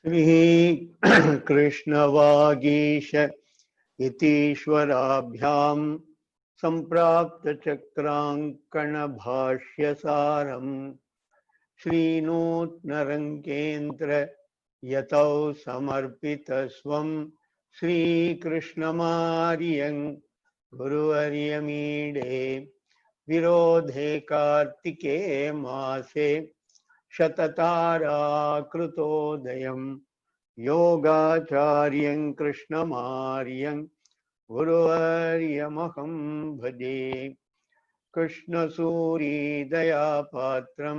श्री कृष्णवागीश इतीश्वराभ्यां सम्प्राप्तचक्राङ्कणभाष्यसारम् श्रीनूत्नरङ्केन्द्र यतौ समर्पितस्वं श्रीकृष्णमार्यं गुरुवर्यमीडे विरोधे कार्तिके मासे शतताराकृतोदयम् योगाचार्यं कृष्णमार्यं गुरुवर्यमहं भजे कृष्णसूरीदयापात्रं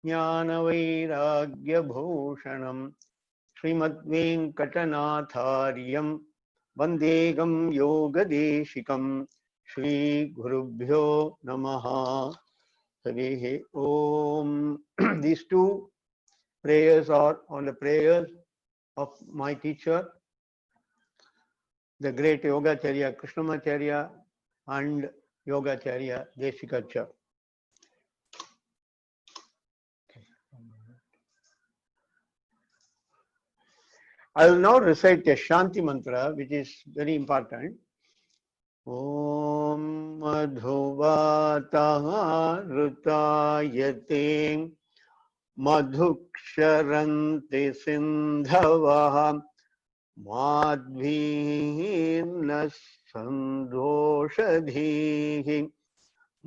ज्ञानवैराग्यभूषणं श्रीमद्वेङ्कटनाथार्यं वन्देहं योगदेशिकं श्रीगुरुभ्यो नमः हरिः ओम. These two prayers are on the prayers of my teacher, the great Yogacharya Krishnamacharya and Yogacharya Deshikacharya. I will now recite a Shanti mantra which is very important. Om Madhuvataha Rutayate Madhuksharanti Sindhavaha Madhvina Sandhoshadhihi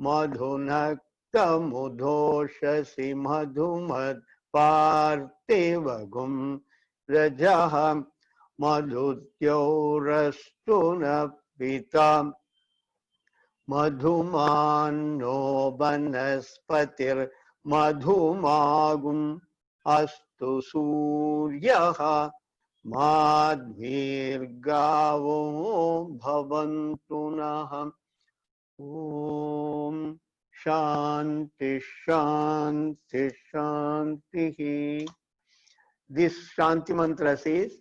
Madhunakta Mudhoshasi Madhumad Partevagum Rajaham Madhutyaurastuna Pitam Madhumanno Banaspatir Madhumagum Astu Suryaha Madhvirgavo Bhavantunaham. Om Shanti Shanti Shanti. This Shanti mantra says,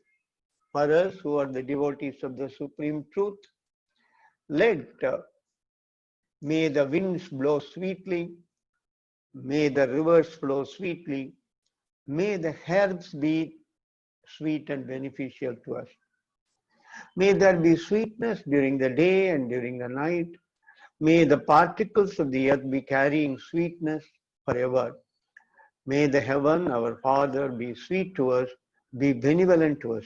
for us who are the devotees of the Supreme Truth, may the winds blow sweetly, may the rivers flow sweetly, may the herbs be sweet and beneficial to us. May there be sweetness during the day and during the night. May the particles of the earth be carrying sweetness forever. May the heaven, our Father, be sweet to us, be benevolent to us.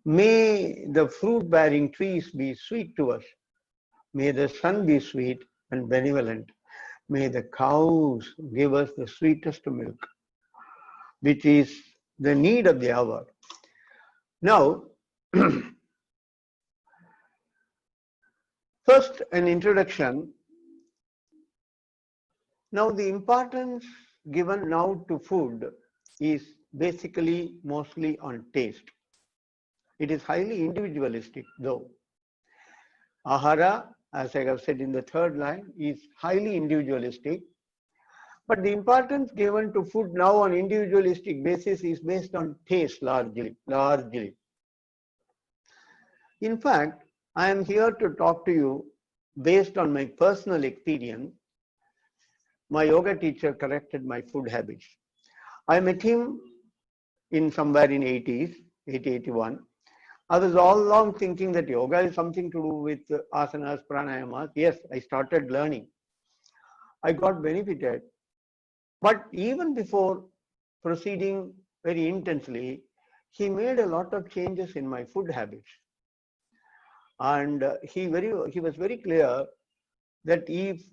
May the fruit-bearing trees be sweet to us. May the sun be sweet and benevolent. May the cows give us the sweetest milk, which is the need of the hour. Now, first an introduction. Now the importance given now to food is basically mostly on taste. It is highly individualistic though. Ahara, as I have said in the third line, is highly individualistic. But the importance given to food now on individualistic basis is based on taste largely. In fact, I am here to talk to you based on my personal experience. My yoga teacher corrected my food habits. I met him in somewhere in 80s, 80, 81. I was all along thinking that yoga is something to do with asanas, pranayamas. Yes, I started learning. I got benefited. But even before proceeding very intensely, he made a lot of changes in my food habits. And he was very clear that if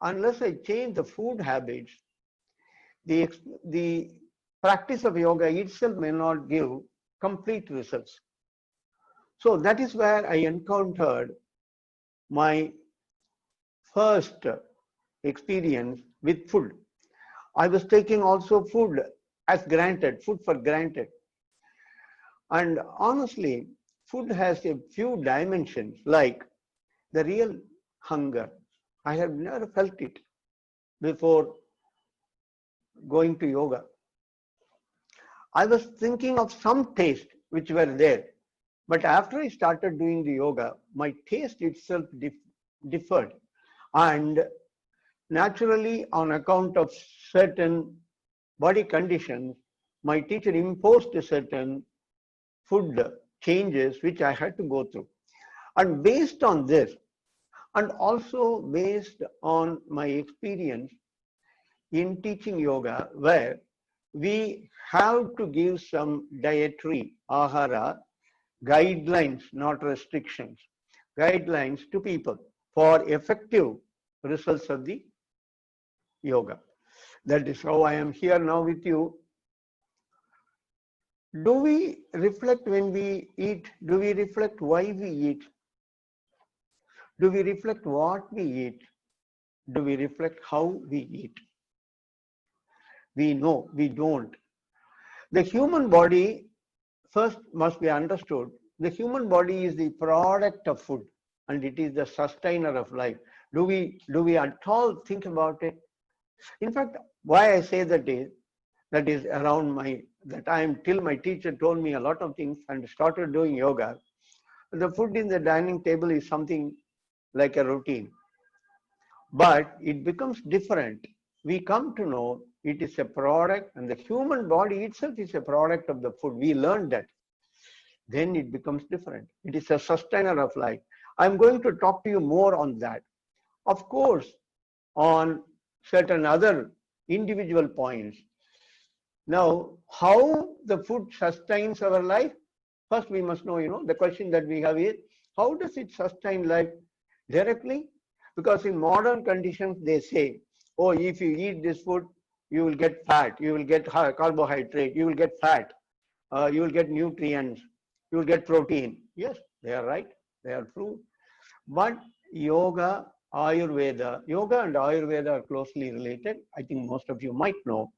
unless I change the food habits, the practice of yoga itself may not give complete results. So that is where I encountered my first experience with food. I was taking also food as granted, food for granted. And honestly, food has a few dimensions, like the real hunger. I have never felt it before going to yoga. I was thinking of some taste which were there. But after I started doing the yoga, my taste itself differed. And naturally, on account of certain body conditions, my teacher imposed certain food changes which I had to go through. And based on this, and also based on my experience in teaching yoga, where we have to give some dietary ahara guidelines, not restrictions, guidelines to people for effective results of the yoga. That is how I am here now with you. Do we reflect when we eat? Do we reflect why we eat? Do we reflect what we eat? Do we reflect how we eat? We know, we don't. The human body first must be understood. The human body is the product of food and it is the sustainer of life. Do we at all think about it? In fact, why I say that is around that time till my teacher told me a lot of things and started doing yoga. The food in the dining table is something like a routine. But it becomes different. We come to know it is a product, and the human body itself is a product of the food. We learned that. Then it becomes different. It is a sustainer of life. I'm going to talk to you more on that. Of course, on certain other individual points. Now, how the food sustains our life? First, we must know, the question that we have is, how does it sustain life directly? Because in modern conditions, they say, oh, if you eat this food, you will get fat, you will get carbohydrate, you will get fat, you will get nutrients, you will get protein. Yes, they are right, they are true. But yoga and Ayurveda are closely related. I think most of you might know.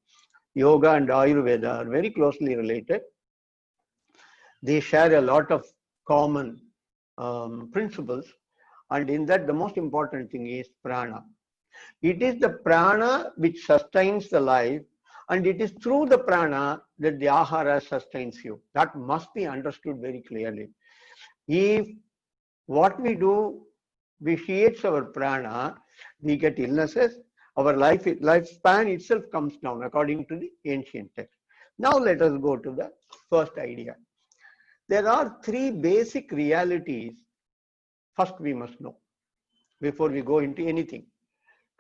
Yoga and Ayurveda are very closely related. They share a lot of common principles. And in that, the most important thing is prana. It is the prana which sustains the life, and it is through the prana that the ahara sustains you. That must be understood very clearly. If what we do vitiates our prana, we get illnesses. Our lifespan itself comes down according to the ancient text. Now let us go to the first idea. There are three basic realities first we must know before we go into anything.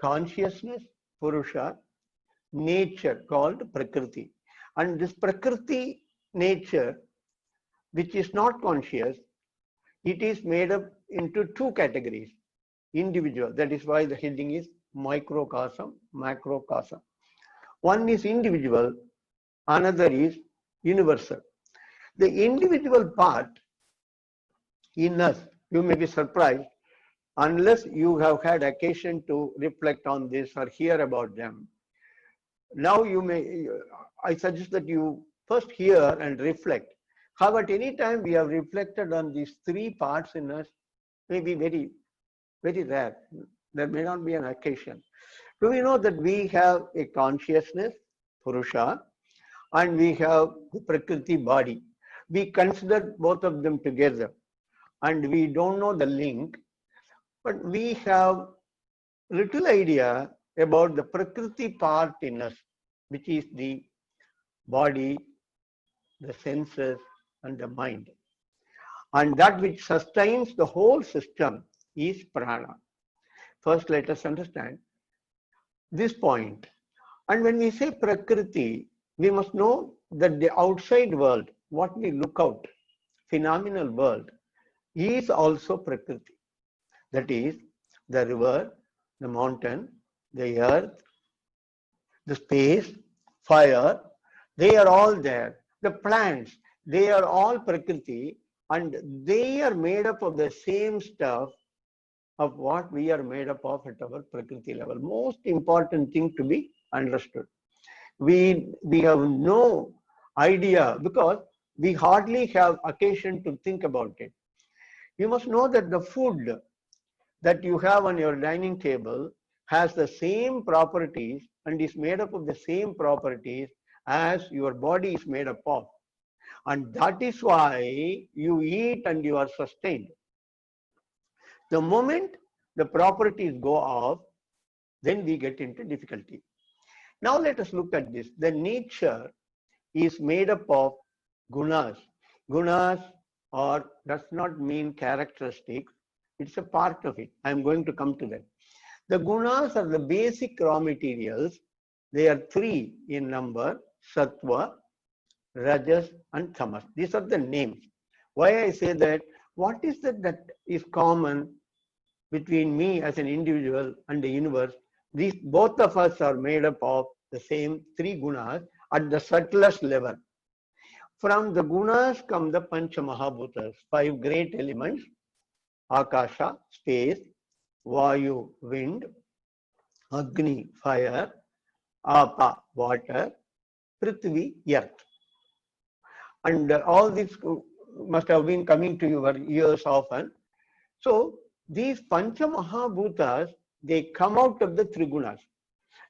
Consciousness, Purusha, nature called Prakriti. And this Prakriti nature, which is not conscious, it is made up into two categories. Individual, that is why the heading is microcosm, macrocosm. One is individual, another is universal. The individual part in us, you may be surprised, unless you have had occasion to reflect on this or hear about them. Now I suggest that you first hear and reflect. How at any time we have reflected on these three parts in us, may be very, very rare. There may not be an occasion. Do we know that we have a consciousness, Purusha, and we have the Prakriti body? We consider both of them together and we don't know the link, but we have little idea about the Prakriti part in us, which is the body, the senses, and the mind. And that which sustains the whole system is prana. First, let us understand this point. And when we say Prakriti, we must know that the outside world, what we look out, phenomenal world, is also Prakriti. That is the river, the mountain, the earth, the space, fire, they are all there. The plants, they are all Prakriti, and they are made up of the same stuff of what we are made up of at our Prakriti level. Most important thing to be understood. We have no idea because we hardly have occasion to think about it. You must know that the food that you have on your dining table has the same properties and is made up of the same properties as your body is made up of. And that is why you eat and you are sustained. The moment the properties go off, then we get into difficulty. Now let us look at this. The nature is made up of gunas. Gunas does not mean characteristics. It's a part of it. I'm going to come to that. The gunas are the basic raw materials. They are three in number: sattva, rajas, and tamas. These are the names. Why I say that? What is that is common between me as an individual and the universe? These both of us are made up of the same three gunas at the subtlest level. From the gunas come the Pancha Mahabhutas, five great elements: Akasha, space; Vayu, wind; Agni, fire; Apa, water; Prithvi, earth. And all this must have been coming to your ears often. So these Pancha Mahabhutas, they come out of the Trigunas.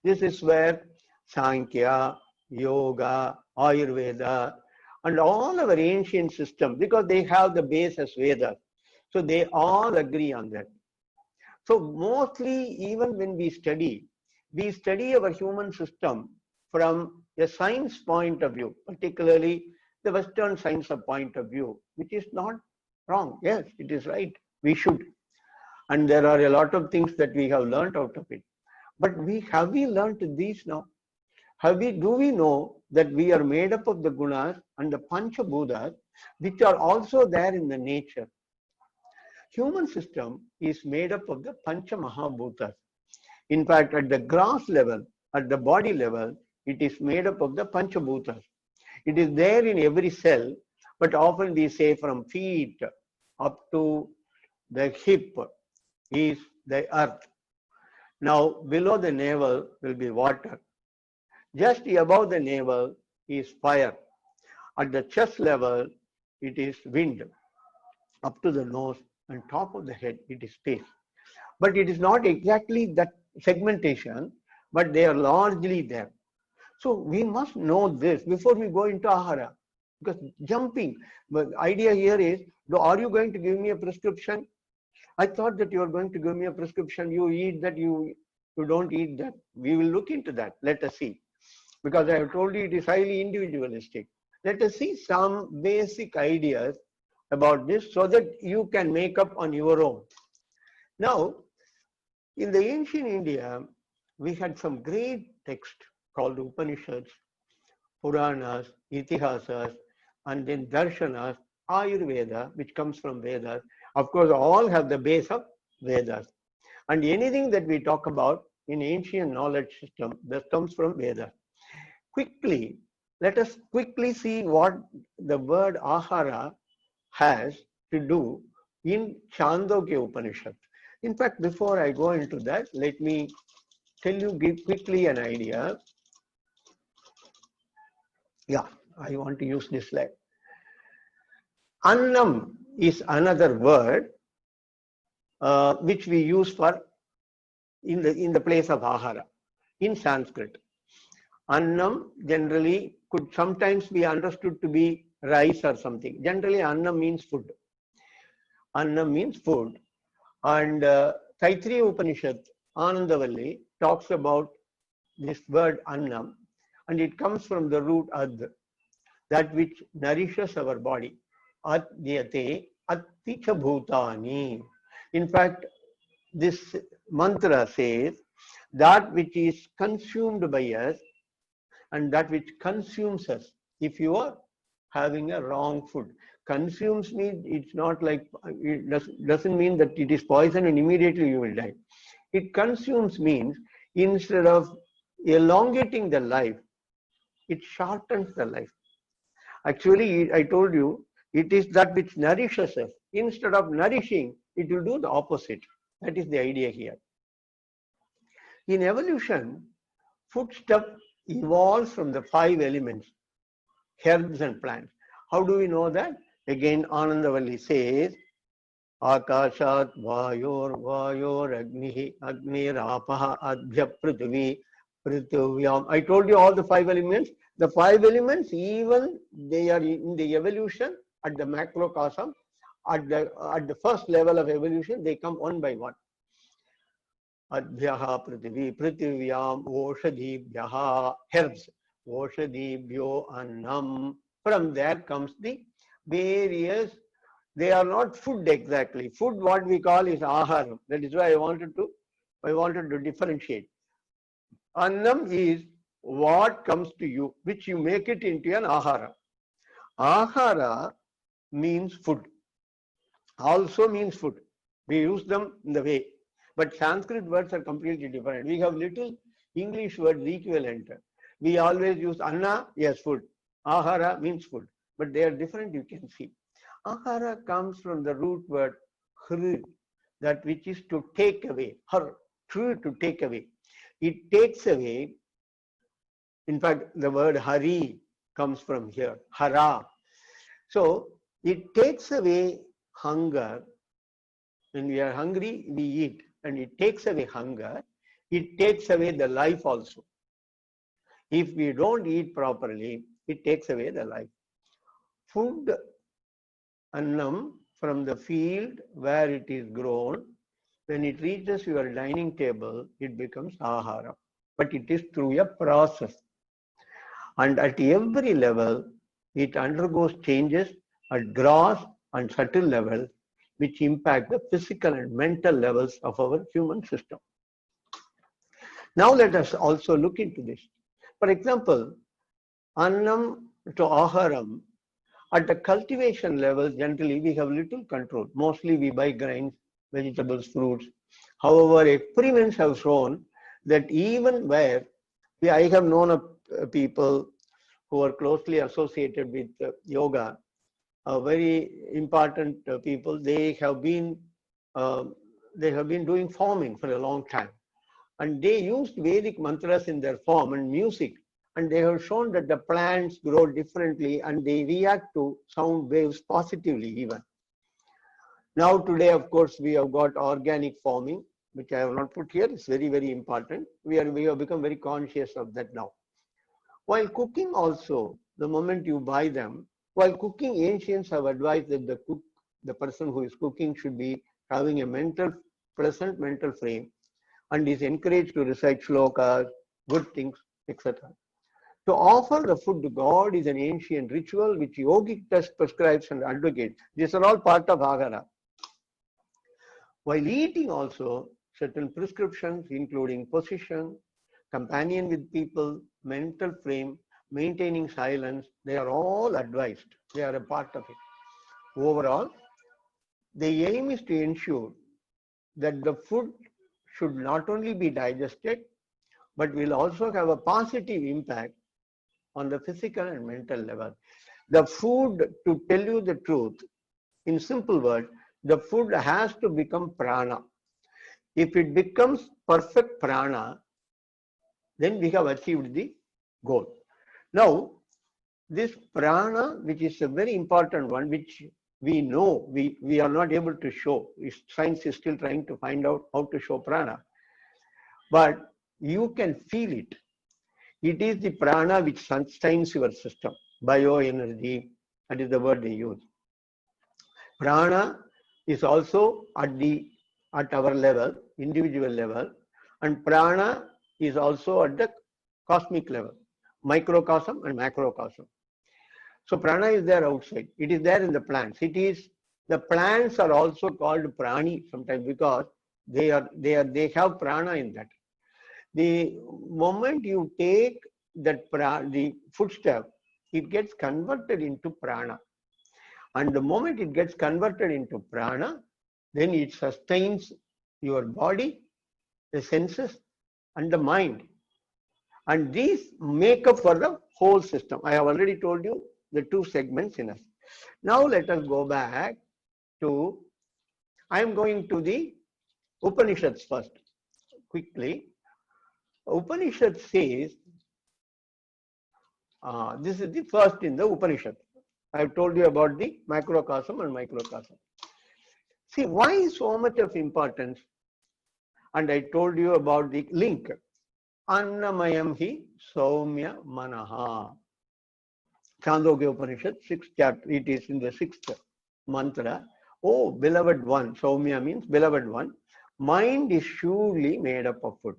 This is where Sankhya, Yoga, Ayurveda, and all our ancient systems, because they have the base as Vedas, so they all agree on that. So mostly, even when we study our human system from a science point of view, particularly the Western science point of view, which is not wrong. Yes, it is right. We should. And there are a lot of things that we have learned out of it. But have we learned these now? Do we know that we are made up of the gunas and the Pancha Bhutas, which are also there in the nature? Human system is made up of the Pancha Mahabhutas. In fact, at the gross level, at the body level, it is made up of the Pancha Bhutas. It is there in every cell, but often we say from feet up to the hip is the earth. Now, below the navel will be water. Just above the navel is fire. At the chest level, it is wind. Up to the nose and top of the head, it is space. But it is not exactly that segmentation, but they are largely there. So we must know this before we go into ahara. Because jumping, the idea here is, are you going to give me a prescription? I thought that you are going to give me a prescription. You eat that, you don't eat that. We will look into that. Let us see. Because I have told you it is highly individualistic. Let us see some basic ideas about this so that you can make up on your own. Now, in the ancient India, we had some great texts called Upanishads, Puranas, Itihasas, and then Darshanas, Ayurveda, which comes from Vedas. Of course, all have the base of Vedas. And anything that we talk about in ancient knowledge system, that comes from Vedas. Quickly, let us quickly see what the word ahara has to do in Chandogya Upanishad. In fact, before I go into that, let me give quickly an idea. Yeah, I want to use this slide. Annam is another word which we use for in the place of ahara in Sanskrit. Annam generally could sometimes be understood to be rice or something. Generally, annam means food. Annam means food. And Taittiriya Upanishad, Anandavalli, talks about this word annam, and it comes from the root ad, that which nourishes our body. Adyate atticha bhutani. In fact, this mantra says that which is consumed by us and that which consumes us. If you are having a wrong food, consumes means it's not like, it doesn't mean that it is poison and immediately you will die. It consumes means instead of elongating the life, it shortens the life. Actually, I told you, it is that which nourishes us. Instead of nourishing, it will do the opposite. That is the idea here. In evolution, foodstuff evolves from the 5 elements, herbs and plants. How do we know that? Again, Anandavalli says, Akashat Vayor Agni Apaha Adhya Prithvi Prithvyam. I told you all the 5 elements. The 5 elements, even they are in the evolution at the macrocosm, at the first level of evolution, they come one by one. Adhyaha Prithvi, Prithvyam, Oshadhibhyaha, herbs. Oshadibhyo annam. From there comes the various, they are not food exactly. Food what we call is aharam. That is why I wanted to differentiate. Annam is what comes to you, which you make it into an ahara. Ahara means food. Also means food. We use them in the way. But Sanskrit words are completely different. We have little English words equivalent. We always use anna, yes, food. Ahara means food. But they are different, you can see. Ahara comes from the root word hr, that which is to take away. Har, true to take away. It takes away. In fact, the word hari comes from here, hara. So it takes away hunger. When we are hungry, we eat, and it takes away hunger. It takes away the life also. If we don't eat properly, it takes away the life. Food, annam, from the field where it is grown, when it reaches your dining table, it becomes ahara. But it is through a process. And at every level, it undergoes changes at gross and subtle levels, which impact the physical and mental levels of our human system. Now let us also look into this. For example, annam to aharam, at the cultivation level, generally we have little control. Mostly we buy grains, vegetables, fruits. However, experiments have shown that even where I have known of people who are closely associated with yoga, very important people, they have been doing farming for a long time, and they used Vedic mantras in their form and music, and they have shown that the plants grow differently and they react to sound waves positively even. Now today, of course, we have got organic farming, which I have not put here. It's very, very important. We have become very conscious of that now. While cooking also, the moment you buy them, while cooking, ancients have advised that the person who is cooking should be having a pleasant mental frame, and is encouraged to recite shlokas, good things, etc. To offer the food to God is an ancient ritual which yogic text prescribes and advocates. These are all part of ahara. While eating also, certain prescriptions including position, companion with people, mental frame, maintaining silence, they are all advised. They are a part of it. Overall, the aim is to ensure that the food should not only be digested, but will also have a positive impact on the physical and mental level. The food, to tell you the truth, in simple words, the food has to become prana. If it becomes perfect prana, then we have achieved the goal. Now, this prana, which is a very important one, which we know we are not able to show. Science is still trying to find out how to show prana. But you can feel it. It is the prana which sustains your system. Bioenergy, that is the word they use. Prana is also at our level, individual level, and prana is also at the cosmic level, microcosm and macrocosm. So prana is there outside. It is there in the plants. The plants are also called prani sometimes because they have prana in that. The moment you take the footstep, it gets converted into prana. And the moment it gets converted into prana, then it sustains your body, the senses, and the mind. And these make up for the whole system. I have already told you the two segments in us. Now let us go back to, I am going to the Upanishads first, quickly. Upanishad says, this is the first in the Upanishad. I have told you about the macrocosm and microcosm. See, why so much of importance? And I told you about the link. Annamayam hi Saumya Manaha. Chandogya Upanishad, 6th chapter, it is in the 6th mantra. Oh, beloved one, Saumya means beloved one, mind is surely made up of food.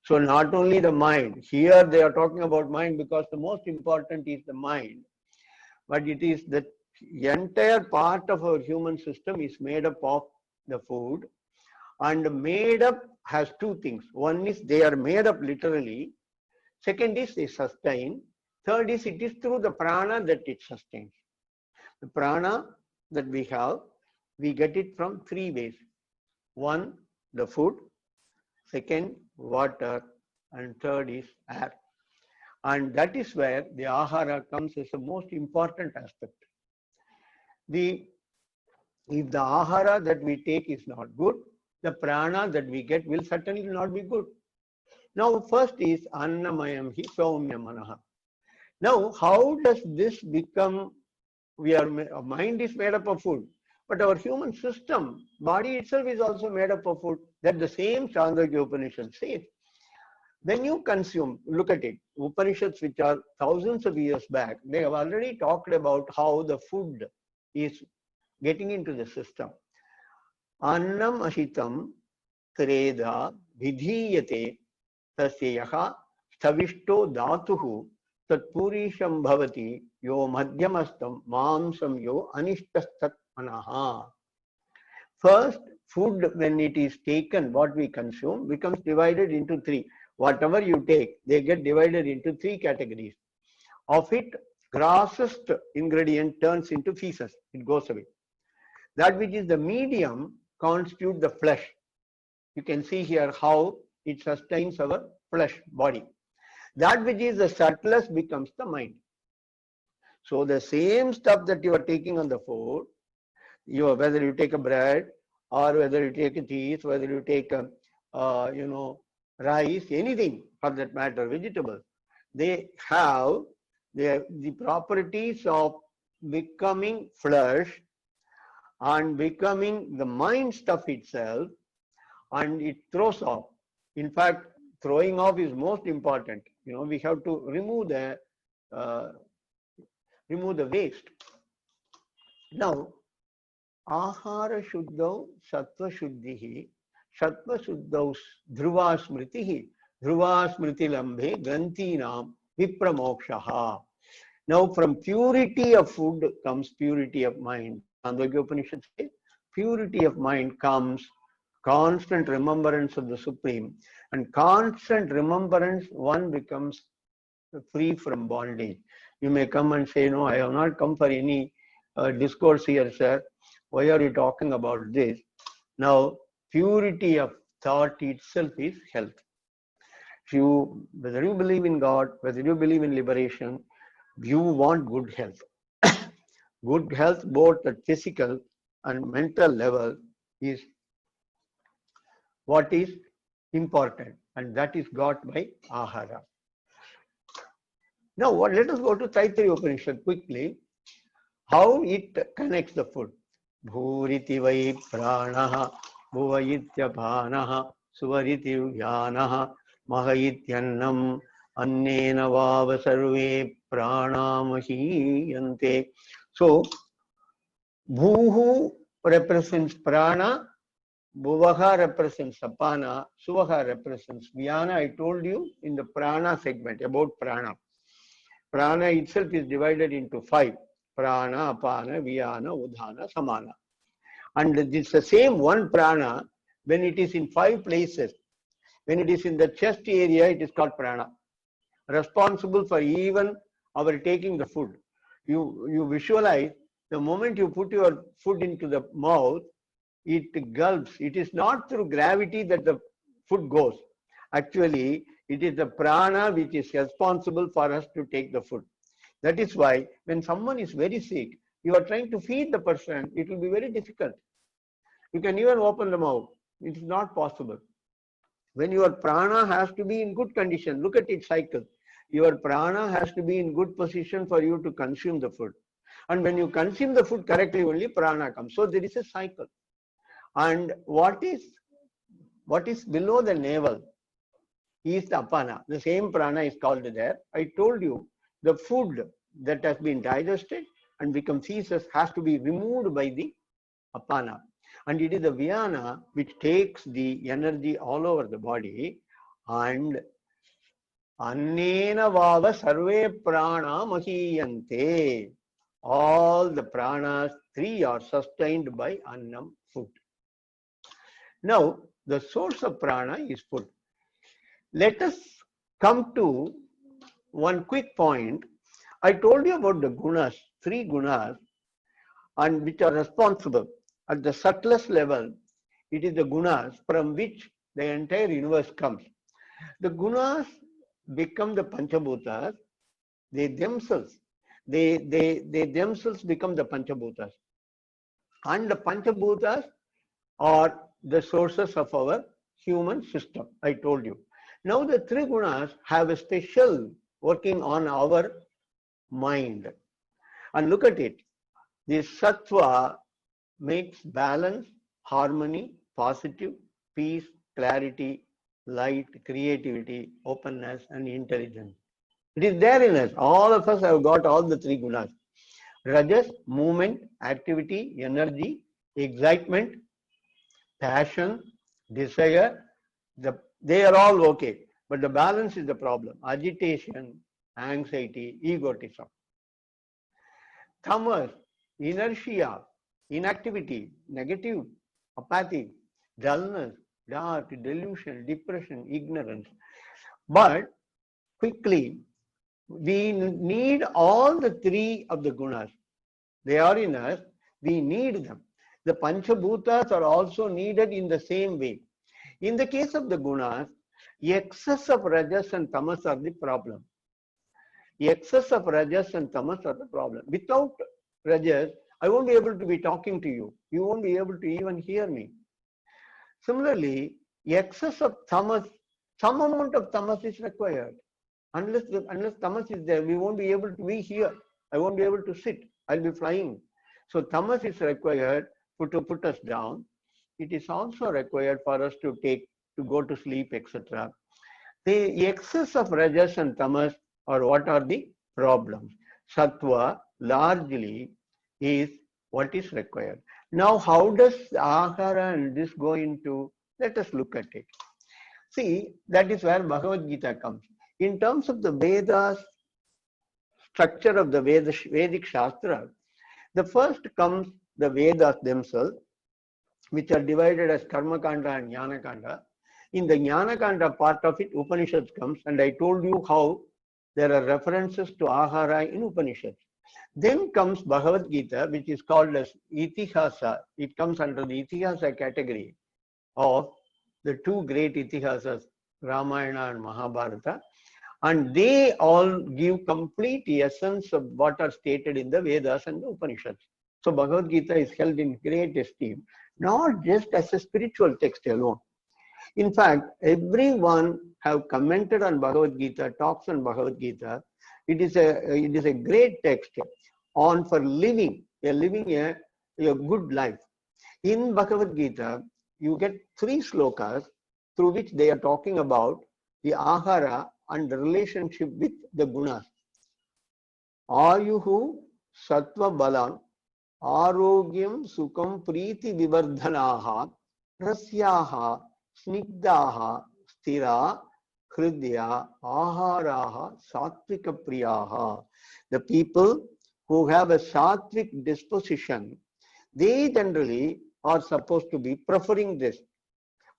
So not only the mind, here they are talking about mind because the most important is the mind, but it is the entire part of our human system is made up of the food, and made up has two things. One is they are made up literally. Second is they sustain. Third is it is through the prana that it sustains. The prana that we have, we get it from three ways. One, the food. Second, water. And third is air. And that is where the ahara comes as the most important aspect. If the ahara that we take is not good, the prana that we get will certainly not be good. Now, first is annamayam hi saumya manaha. Now, how does this become? Our mind is made up of food, but our human system, body itself is also made up of food. That the same Chandogya Upanishad says. When you consume, look at it, Upanishads which are thousands of years back, they have already talked about how the food is getting into the system. Annam ashitam kreda vidhiyate tasyaha stavishto dhatuhu tatpurisham bhavati yo madhyamastam mamsam yo anishtastat manaha. First, food when it is taken, what we consume, becomes divided into three. Whatever you take, they get divided into three categories. Of it, grossest ingredient turns into feces. It goes away. That which is the medium constitutes the flesh. You can see here how it sustains our flesh body. That which is the subtlest becomes the mind. So the same stuff that you are taking on the food, whether you take a bread or whether you take a cheese, whether you take a, rice, anything for that matter, vegetables, they have the properties of becoming flesh and becoming the mind stuff itself, and it throws off. In fact, throwing off is most important. We have to remove the waste. Now, ahara shuddhau sattva shuddhihi sattva shuddhau dhruva smritihi dhruva smriti lambhe grantinam vipramokshaha. Now, from purity of food comes purity of mind. Chandogya Upanishad says, purity of mind comes constant remembrance of the Supreme, and constant remembrance, one becomes free from bondage. You may come and say, no, I have not come for any discourse here, sir. Why are you talking about this? Now, purity of thought itself is health. Whether you believe in God, whether you believe in liberation, you want good health. Good health, both at physical and mental level, is what is important, and that is got by ahara. Now, let us go to Taittiriya Upanishad quickly. How it connects the food. Bhuriti vai pranaha, bhuvayityapanaha, suvariti vyanaha, mahayityannam, annena vava sarve pranamahiyante. So, bhuhu represents prana, bhuvaha represents apana, suvaha represents vyana. I told you in the prana segment about prana. Prana itself is divided into 5. Prana, apana, vyana, udhana, samana. And it's the same one prana when it is in 5 places. When it is in the chest area, it is called prana. Responsible for even our taking the food. You visualize the moment you put your food into the mouth, it gulps. It is not through gravity that the food goes. Actually, it is the prana which is responsible for us to take the food. That is why when someone is very sick, you are trying to feed the person, it will be very difficult. You can even open the mouth. It is not possible. When your prana has to be in good condition, look at its cycle. Your prana has to be in good position for you to consume the food. And when you consume the food correctly, only prana comes. So there is a cycle. And what is below the navel is the apana. The same prana is called there. I told you the food that has been digested and become feces has to be removed by the apana. And it is the vyana which takes the energy all over the body And Annena Vava Sarve Prana Mahiyante. All the pranas, three are sustained by Annam, food. Now, the source of prana is food. Let us come to one quick point. I told you about the gunas, three gunas, and which are responsible at the subtlest level. It is the gunas from which the entire universe comes. The gunas become the panchabhutas. They themselves become the panchabhutas, and the panchabhutas are the sources of our human system. I told you. Now the three gunas have a special working on our mind. And look at it. The sattva makes balance, harmony, positive, peace, clarity, light, creativity, openness, and intelligence. It is there in us. All of us have got all the three gunas. Rajas, movement, activity, energy, excitement, passion, desire, they are all okay. But the balance is the problem. Agitation, anxiety, egotism. Tamas, inertia, inactivity, negative, apathy, dullness, dark, delusion, depression, ignorance. But quickly, we need all the three of the gunas. They are in us. We need them. The panchabhutas are also needed in the same way. In the case of the gunas, excess of rajas and tamas are the problem. Excess of rajas and tamas are the problem. Without rajas, I won't be able to be talking to you. You won't be able to even hear me. Similarly, excess of tamas, some amount of tamas is required. Unless tamas is there, we won't be able to be here. I won't be able to sit. I'll be flying. So tamas is required to put us down. It is also required for us to go to sleep, etc. The excess of rajas and tamas are what are the problems. Sattva largely is what is required. Now, how does ahara and this go into? Let us look at it. See, that is where Bhagavad Gita comes. In terms of the Vedas, structure of the Vedic Shastra, the first comes the Vedas themselves, which are divided as Karma Kanda and Jnana Kanda. In the Jnana Kanda part of it, Upanishads comes, and I told you how there are references to Ahara in Upanishads. Then comes Bhagavad Gita, which is called as Itihasa. It comes under the Itihasa category of the two great Itihasas, Ramayana and Mahabharata. And they all give complete essence of what are stated in the Vedas and the Upanishads. So Bhagavad Gita is held in great esteem, not just as a spiritual text alone. In fact, everyone have commented on Bhagavad Gita, talks on Bhagavad Gita. It is a great text on for living a good life. In Bhagavad Gita, you get 3 slokas through which they are talking about the ahara and the relationship with the gunas. Ayuhu sattva balam arogyam sukham priti vivardhanaha rasyaha snigdaha stira hridya aharaha sattvika priyaha. The people who have a sattvic disposition, they generally are supposed to be preferring this.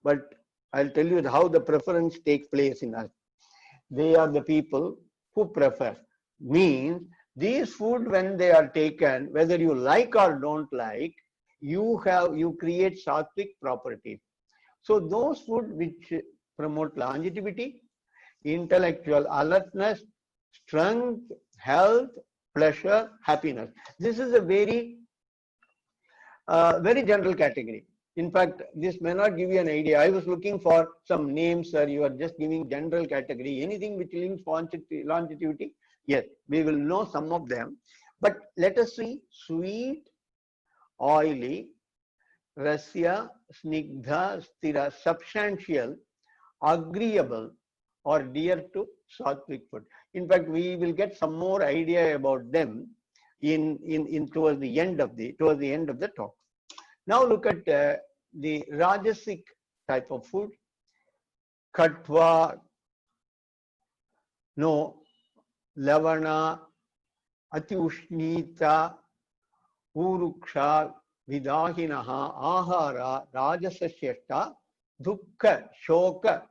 But I'll tell you how the preference takes place in us. They are the people who prefer. Means these food, when they are taken, whether you like or don't like, you create sattvic properties. So those food which promote longevity, intellectual alertness, strength, health, pleasure, happiness. This is a very general category. In fact, this may not give you an idea. I was looking for some names, sir. You are just giving general category. Anything which links longevity, yes, we will know some of them. But let us see: sweet, oily, rasya, snigdha, stira, substantial, agreeable, or dear to sattvic food. In fact, we will get some more idea about them towards the end of the talk. Now look at the Rajasic type of food. Katva, no, Lavana, Ati Ushnita, Uruksha, Vidahinaha, Ahara, Rajasashyashta, Dukkha, Shoka,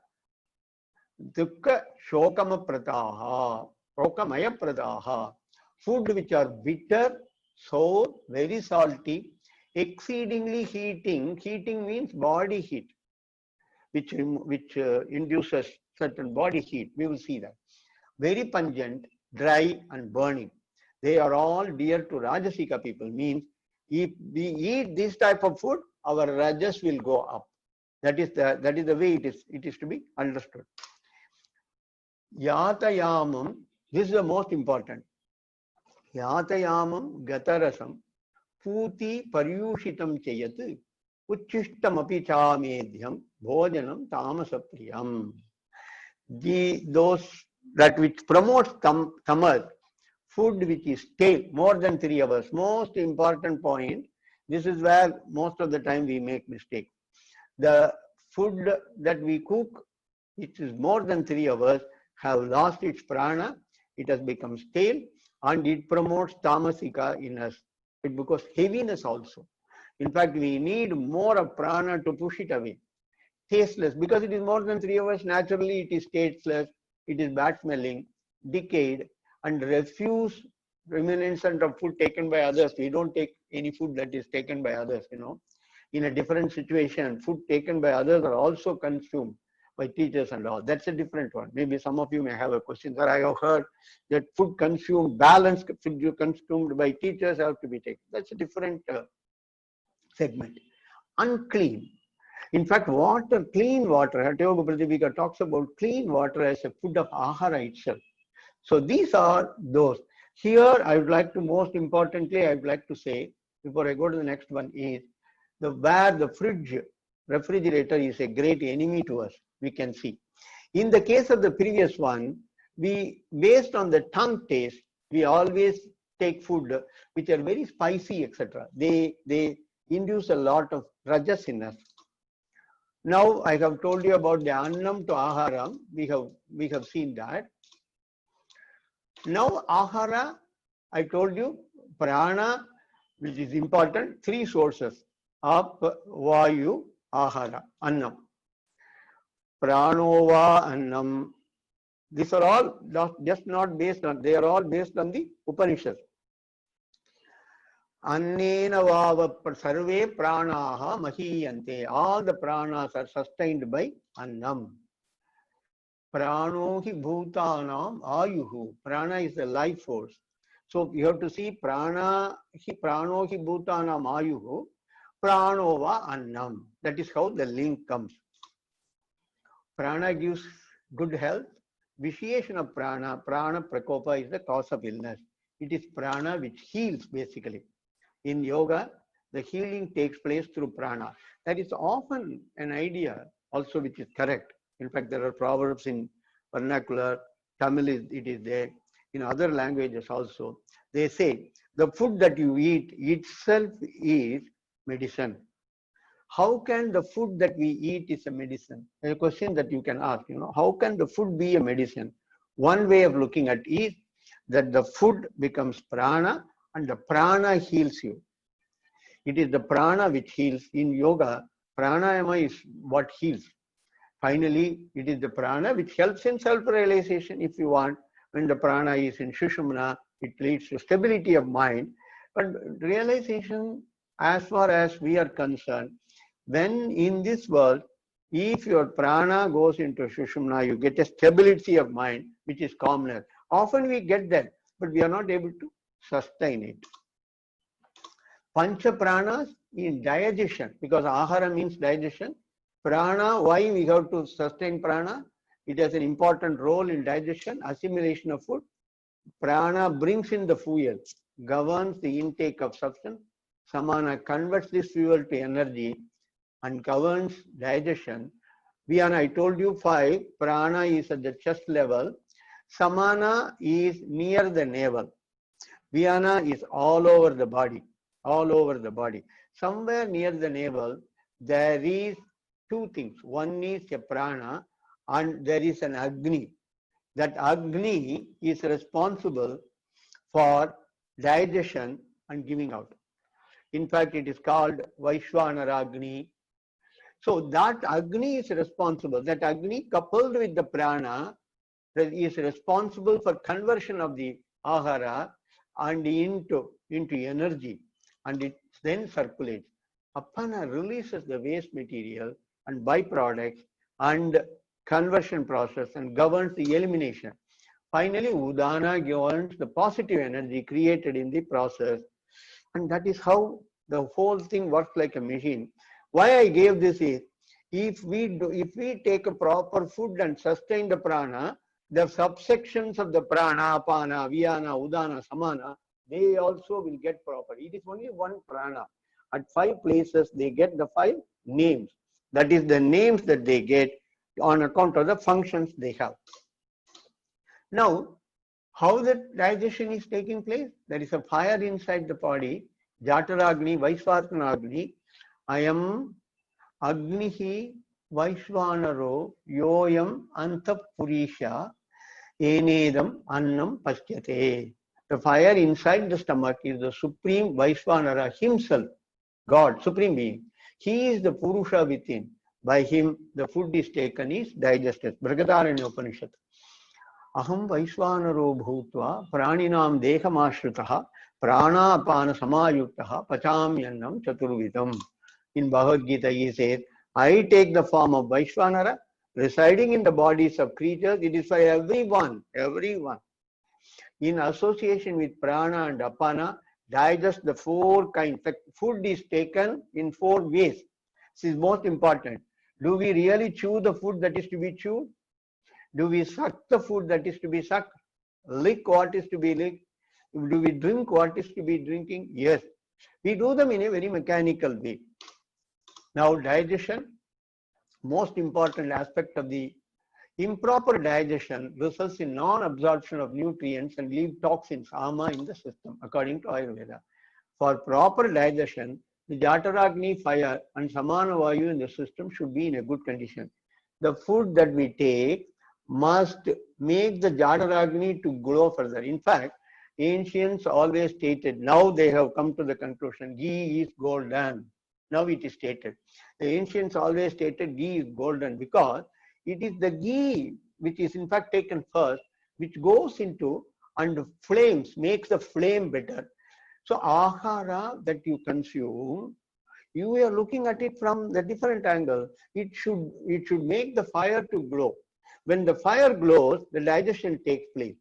Dukkha, Shokama Pradaha, Shokamaya Pradaha. Food which are bitter, sour, very salty, exceedingly heating. Heating means body heat, which induces certain body heat. We will see that. Very pungent, dry, and burning. They are all dear to Rajasika people. Means if we eat this type of food, our rajas will go up. That is the way it is to be understood. Yatayamam, this is the most important. Yatayamam gatarasam puti paryushitam chayat uchishtam chamedhyam bhojanam tamasapriyam. Those that which promotes tamas, food which is stale more than 3 hours. Most important point. This is where most of the time we make mistake. The food that we cook, which is more than 3 hours, have lost its prana. It has become stale, and it promotes tamasika in us. It becomes heaviness also. In fact, we need more of prana to push it away. Tasteless, because it is more than 3 hours, naturally it is tasteless, it is bad smelling, decayed, and refuse reminiscent of food taken by others. We don't take any food that is taken by others, In a different situation, food taken by others are also consumed by teachers and all. That's a different one. Maybe some of you may have a question. Sir, I have heard that food consumed, balanced food consumed by teachers have to be taken. That's a different segment. Unclean. In fact, water, clean water, Hatyoga Pradipika talks about clean water as a food of ahara itself. So these are those. Here, I would like to, most importantly, I would like to say, before I go to the next one, is where the fridge, refrigerator is a great enemy to us, we can see. In the case of the previous one, based on the tongue taste, we always take food which are very spicy, etc. They induce a lot of rajas in us. Now I have told you about the annam to aharam. We have seen that. Now ahara, I told you prana, which is important. 3 sources: ap, vayu, ahara, annam. Pranova, annam. These are all just not based on. They are all based on the Upanishads. Annena vava sarve pranaha mahiyante. All the pranas are sustained by annam. Prano hi bhutanam ayuhu. Prana is the life force. So you have to see prano hi bhutanam ayuhu. Pranova annam. That is how the link comes. Prana gives good health. Vitiation of prana prakopa is the cause of illness. It is prana which heals basically. In yoga, the healing takes place through prana. That is often an idea also which is correct. In fact, there are proverbs in vernacular, Tamil it is there, in other languages also. They say, the food that you eat itself is medicine. How can the food that we eat is a medicine? A question that you can ask, how can the food be a medicine? One way of looking at it is that the food becomes prana, and the prana heals you. It is the prana which heals. In yoga, pranayama is what heals. Finally, it is the prana which helps in self-realization if you want. When the prana is in Sushumna, it leads to stability of mind. But realization, as far as we are concerned, when in this world, if your prana goes into Sushumna, you get a stability of mind, which is calmness. Often we get that, but we are not able to sustain it. Pancha pranas in digestion, because ahara means digestion. Prana, why we have to sustain prana? It has an important role in digestion, assimilation of food. Prana brings in the fuel, governs the intake of substance. Samana converts this fuel to energy and governs digestion. Vyana, I told you 5. Prana is at the chest level. Samana is near the navel. Vyana is all over the body. All over the body. Somewhere near the navel, there is 2 things. One is a prana, and there is an Agni. That Agni is responsible for digestion and giving out. In fact, it is called Vaishwanara Agni. So that Agni is responsible. That Agni coupled with the prana is responsible for conversion of the ahara and into energy, and it then circulates. Apana releases the waste material and byproducts and conversion process and governs the elimination. Finally, Udana governs the positive energy created in the process, and that is how the whole thing works like a machine. Why I gave this is, if we take a proper food and sustain the prana, the subsections of the prana, apana, vyana, udana, samana, they also will get proper. It is only one prana. At 5 places, they get the 5 names. That is the names that they get on account of the functions they have. Now, how the digestion is taking place? There is a fire inside the body, Jataragni, Vaishvartanagni. I am Agnihi Vaishvanaro Yoyam Antapurisha Enedam Annam Paschyate. The fire inside the stomach is the supreme Vaishvanara himself, God, supreme being. He is the Purusha within. By him, the food is taken, is digested. Brihadaranyaka Upanishad. Aham Vaishvanaro Bhutva Praninam Dehamashritah Pranapana Samayuktaha Pachamyannam Chaturvidam. In Bhagavad Gita, he says, I take the form of Vaishvanara residing in the bodies of creatures. It is for everyone. In association with prana and apana, digest the 4 kinds. Food is taken in 4 ways. This is most important. Do we really chew the food that is to be chewed? Do we suck the food that is to be sucked? Lick what is to be licked? Do we drink what is to be drinking? Yes. We do them in a very mechanical way. Now, digestion, most important aspect of the improper digestion results in non-absorption of nutrients and leave toxins, ama, in the system, according to Ayurveda. For proper digestion, the Jataragni fire and Samana Vayu in the system should be in a good condition. The food that we take must make the Jataragni to glow further. In fact, ancients always stated, now they have come to the conclusion, ghee is golden. Now it is stated. The ancients always stated ghee is golden because it is the ghee which is in fact taken first, which goes into and flames, makes the flame better. So ahara that you consume, you are looking at it from the different angle. It should make the fire to glow. When the fire glows, the digestion takes place.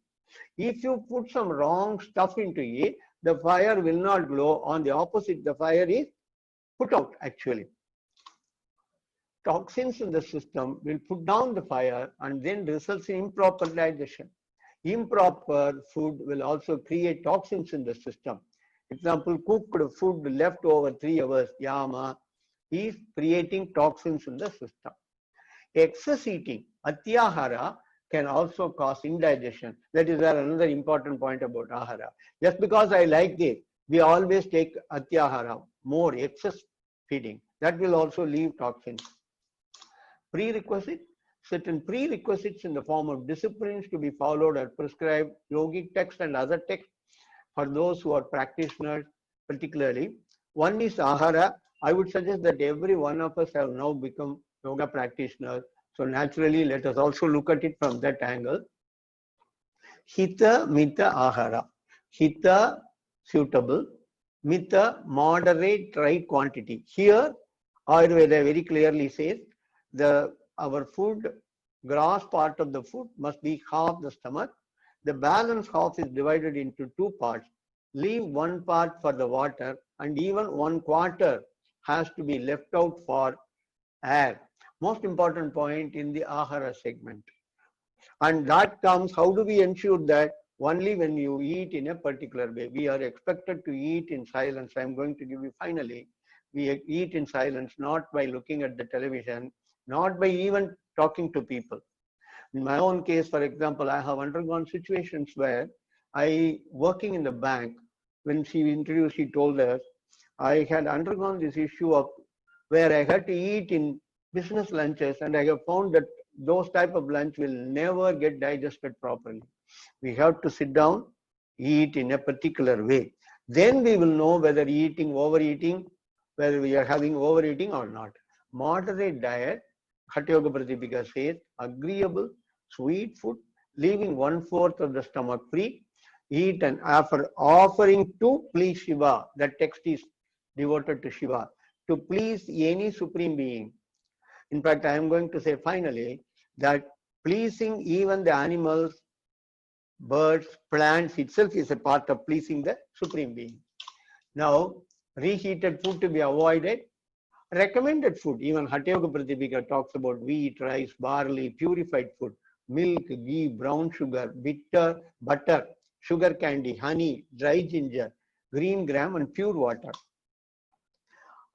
If you put some wrong stuff into it, the fire will not glow. On the opposite, the fire is put out actually. Toxins in the system will put down the fire and then results in improper digestion. Improper food will also create toxins in the system. Example, cooked food left over 3 hours, yama, is creating toxins in the system. Excess eating, atyahara, can also cause indigestion. That is another important point about ahara. Just because I like this, we always take atyahara, more excess feeding. That will also leave toxins. Prerequisite, certain prerequisites in the form of disciplines to be followed are prescribed, yogic texts and other texts for those who are practitioners particularly. One is ahara. I would suggest that every one of us have now become yoga practitioners. So naturally, let us also look at it from that angle. Hita, mita, ahara. Hita, suitable. Mita, moderate, right quantity. Here, Ayurveda very clearly says our food, gross part of the food must be half the stomach. The balance half is divided into 2 parts. Leave 1 part for the water, and even 1/4 has to be left out for air. Most important point in the ahara segment. And that comes, how do we ensure that? Only when you eat in a particular way. We are expected to eat in silence. I am going to give you finally. We eat in silence, not by looking at the television, not by even talking to people. In my own case, for example, I have undergone situations where working in the bank, when she introduced, she told us, I had undergone this issue of where I had to eat in business lunches, and I have found that those type of lunch will never get digested properly. We have to sit down, eat in a particular way. Then we will know whether overeating, whether we are having overeating or not. Moderate diet, Hatha Yoga Pratipika says, agreeable, sweet food, leaving 1/4 of the stomach free, eat and offering to please Shiva. That text is devoted to Shiva, to please any supreme being. In fact, I am going to say finally that pleasing even the animals, birds, plants itself is a part of pleasing the supreme being. Now, reheated food to be avoided. Recommended food, even Hatha Yoga Pratipika talks about wheat, rice, barley, purified food, milk, ghee, brown sugar, bitter, butter, sugar candy, honey, dry ginger, green gram, and pure water.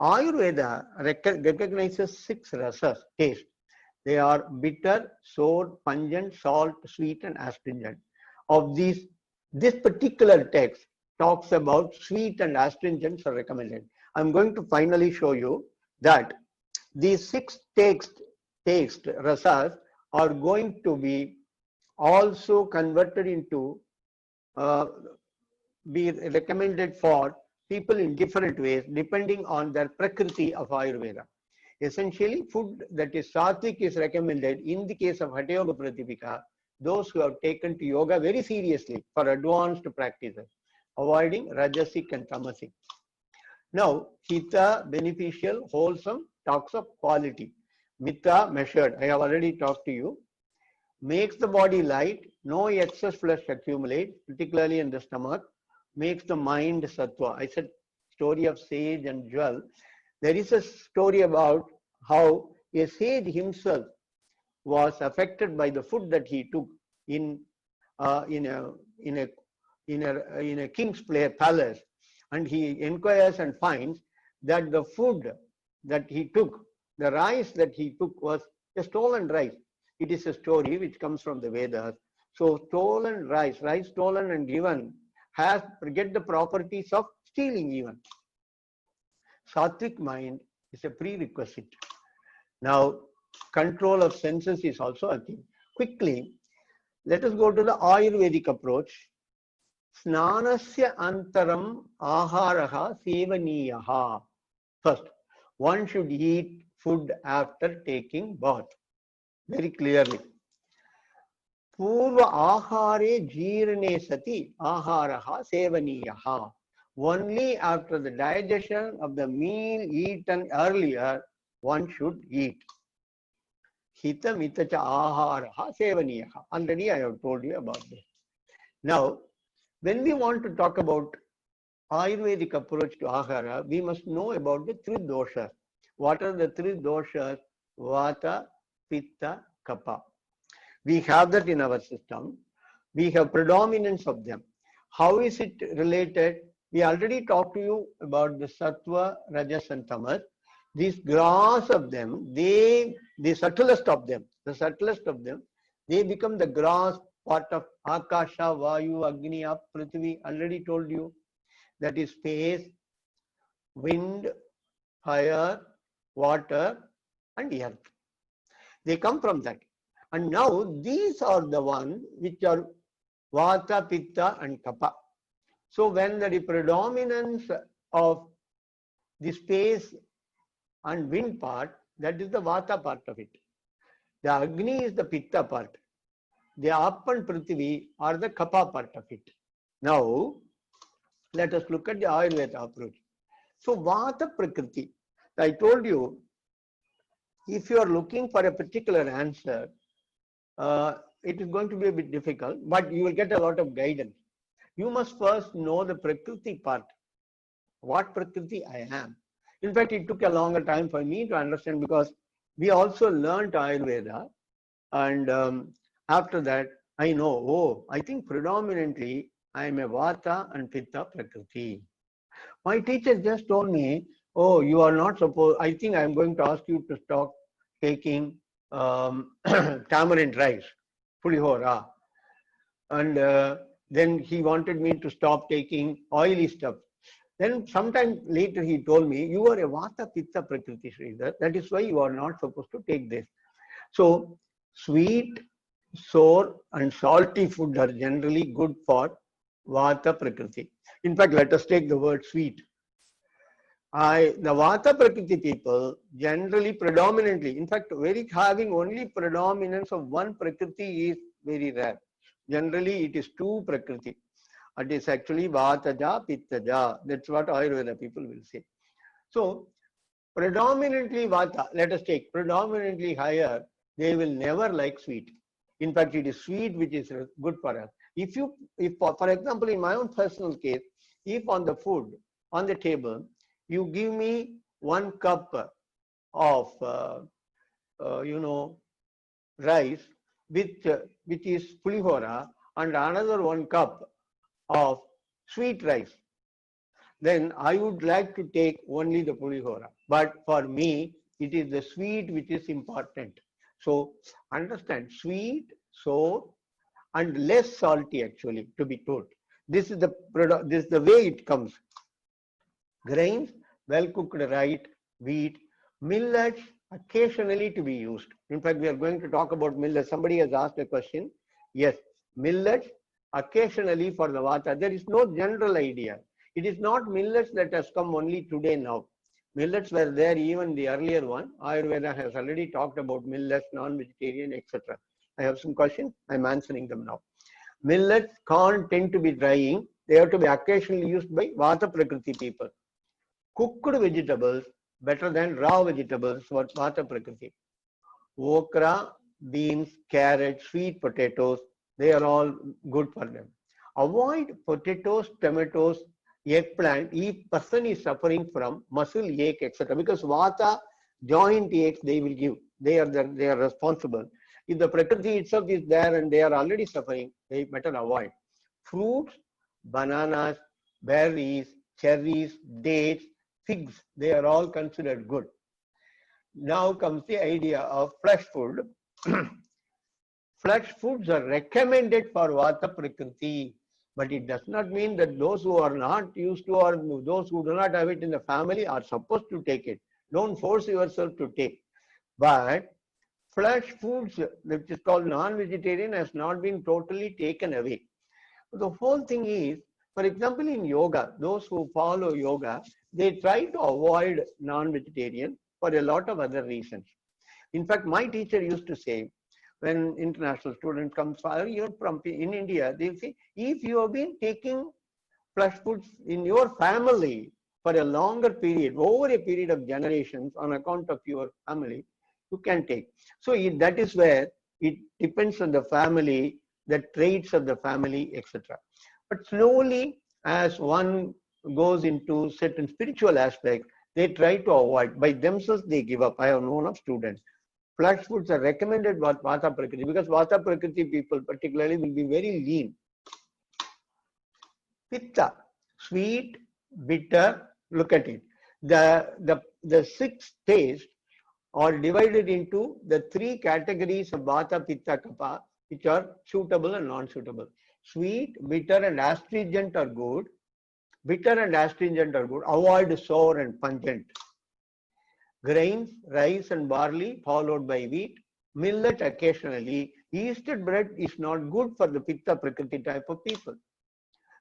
Ayurveda recognizes 6 rasas, taste. They are bitter, sour, pungent, salt, sweet, and astringent. Of these, this particular text talks about sweet and astringents are recommended. I'm going to finally show you that these 6 taste rasas are going to be also converted into be recommended for people in different ways depending on their prakriti of Ayurveda. Essentially, food that is sattvic is recommended in the case of Hatha Yoga Pratipika, those who have taken to yoga very seriously for advanced practices, avoiding rajasic and tamasic. Now, Hita, beneficial, wholesome, talks of quality. Mita, measured, I have already talked to you. Makes the body light, no excess flesh accumulates, particularly in the stomach. Makes the mind sattva. I said story of sage and jewel. There is a story about how a sage himself was affected by the food that he took in a king's palace, and he inquires and finds that the food that he took, the rice that he took, was a stolen rice. It is a story which comes from the Vedas. So stolen rice stolen and given, get the properties of stealing even. Sattvic mind is a prerequisite. Now, control of senses is also a thing. Quickly, let us go to the Ayurvedic approach. Snanasya antaram aharaha sevaniyaha. First, one should eat food after taking bath. Very clearly. Purva ahare jirne sati aharaha sevaniyaha. Only after the digestion of the meal eaten earlier, one should eat. Hita mitacha aharaha sevaniyaha. Already I have told you about this. Now, when we want to talk about Ayurvedic approach to ahara, we must know about the 3 doshas. What are the 3 doshas? Vata, Pitta, Kapha. We have that in our system. We have predominance of them. How is it related? We already talked to you about the Sattva, Rajas, and Tamas. These gross of them, the subtlest of them, they become the gross part of Akasha, Vayu, Agni, Ap, Prithvi. Already told you. That is space, wind, fire, water, and earth. They come from that. And now these are the ones which are Vata, Pitta, and Kapha. So when the predominance of the space and wind part, that is the Vata part of it. The Agni is the Pitta part. The Ap and Prithvi are the Kapha part of it. Now, let us look at the Ayurveda approach. So, Vata Prakriti. I told you, if you are looking for a particular answer, it is going to be a bit difficult, but you will get a lot of guidance. You must first know the Prakriti part. What Prakriti I am. In fact, it took a longer time for me to understand because we also learned Ayurveda, and after that, I know, I think predominantly I am a Vata and Pitta Prakriti. My teacher just told me, oh, you are not supposed, I think I am going to ask you to stop taking tamarind rice, pulihora. And then he wanted me to stop taking oily stuff. Then sometime later he told me, you are a Vata Pitta Prakriti, Sridhar. That is why you are not supposed to take this. So Sweet, sour and salty food are generally good for Vata Prakriti. In fact, let us take the word sweet. The Vata Prakriti people generally predominantly, in fact, having only predominance of one Prakriti is very rare. Generally, it is two Prakriti. It is actually Vataja, Pittaja. That's what Ayurveda people will say. So, predominantly Vata, let us take predominantly higher, they will never like sweet. In fact, it is sweet which is good for us. If for example, in my own personal case, if on the food, on the table, you give me 1 cup of, rice which is pulihora and another 1 cup of sweet rice, then I would like to take only the pulihora. But for me, it is the sweet which is important. So understand, sweet, sour, and less salty actually, to be told. This is the way it comes. Grains, well cooked right, wheat, millets, occasionally to be used. In fact, we are going to talk about millets. Somebody has asked a question. Yes, millets occasionally for the Vata. There is no general idea. It is not millets that has come only today now. Millets were there even the earlier one. Ayurveda has already talked about millets, non-vegetarian, etc. I have some questions. I'm answering them now. Millets can't tend to be drying. They have to be occasionally used by Vata Prakriti people. Cooked vegetables better than raw vegetables for Vata Prakriti. Okra, beans, carrots, sweet potatoes, they are all good for them. Avoid potatoes, tomatoes, eggplant if person is suffering from muscle ache, etc. Because Vata joint aches they will give. They are responsible. If the Prakriti itself is there and they are already suffering, they better avoid. Fruits, bananas, berries, cherries, dates, figs, they are all considered good. Now comes the idea of flesh food. Flesh foods are recommended for Vata Prakriti, but it does not mean that those who are not used to or those who do not have it in the family are supposed to take it. Don't force yourself to take. But flesh foods, which is called non-vegetarian, has not been totally taken away. The whole thing is, for example, in yoga, those who follow yoga, they try to avoid non-vegetarian for a lot of other reasons. In fact, my teacher used to say, when international students come from in India, they say, if you have been taking flesh foods in your family for a longer period, over a period of generations on account of your family, you can take. So that is where it depends on the family, the traits of the family, etc. But slowly, as one goes into certain spiritual aspects, they try to avoid. By themselves, they give up. I have known of students. Flesh foods are recommended by Vata Prakriti because Vata Prakriti people particularly will be very lean. Pitta, sweet, bitter, look at it. The 6 tastes are divided into the 3 categories of Vata, Pitta, Kapha, which are suitable and non-suitable. Sweet, bitter and astringent are good. Bitter and astringent are good. Avoid sour and pungent. Grains, rice and barley followed by wheat. Millet occasionally. Yeasted bread is not good for the Pitta Prakriti type of people.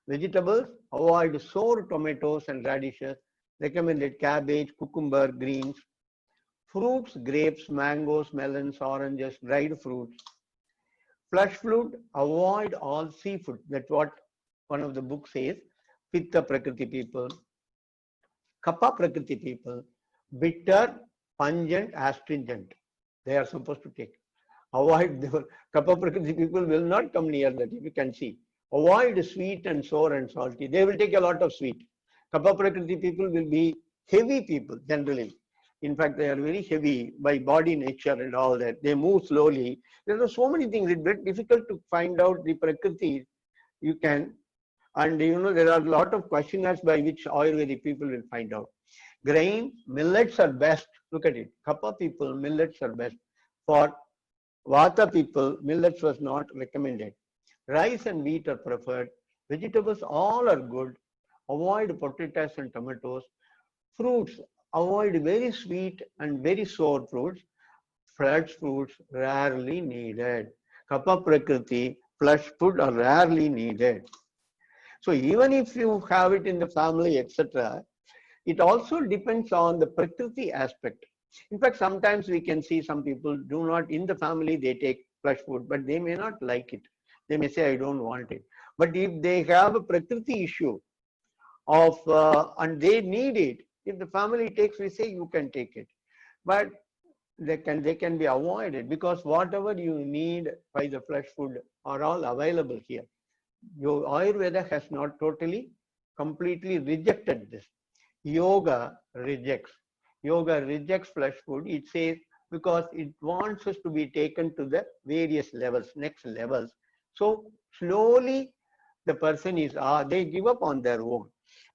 Vegetables, avoid sour tomatoes and radishes. Recommended cabbage, cucumber, greens. Fruits, grapes, mangoes, melons, oranges, dried fruits. Flesh food, avoid all seafood. That's what one of the books says. Pitta Prakriti people. Kapha Prakriti people. Bitter, pungent, astringent. They are supposed to take. Avoid the Kapha Prakriti people will not come near that, if you can see. Avoid sweet and sour and salty. They will take a lot of sweet. Kapha Prakriti people will be heavy people generally. In fact, they are very heavy by body nature and all that. They move slowly. There are so many things. It's very difficult to find out the Prakriti. You can, and there are a lot of questionnaires by which Ayurvedic people will find out. Grain, millets are best. Look at it. Kapha people, millets are best. For Vata people, millets was not recommended. Rice and wheat are preferred. Vegetables, all are good. Avoid potatoes and tomatoes. Fruits, avoid very sweet and very sour fruits. flesh foods rarely needed. Kapha Prakriti, flesh food are rarely needed. So even if you have it in the family, etc., it also depends on the Prakriti aspect. In fact, sometimes we can see some people do not, in the family, they take flesh food, but they may not like it. They may say, I don't want it. But if they have a Prakriti issue of, and they need it, if the family takes, we say, you can take it. But they can be avoided, because whatever you need by the flesh food are all available here. Your Ayurveda has not totally, completely rejected this. Yoga rejects. Yoga rejects flesh food. It says because it wants us to be taken to the various levels, next levels. So slowly the person is, they give up on their own.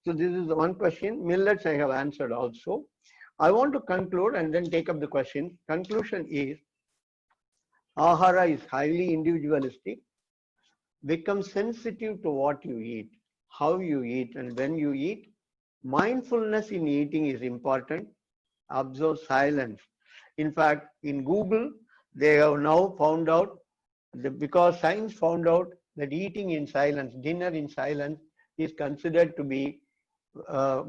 So this is the one question. Millets I have answered also. I want to conclude and then take up the question. Conclusion is, Ahara is highly individualistic. Become sensitive to what you eat, how you eat, and when you eat. Mindfulness in eating is important. Observe silence. In fact, in Google, they have now found out that because science found out that eating in silence, dinner in silence, is considered to be,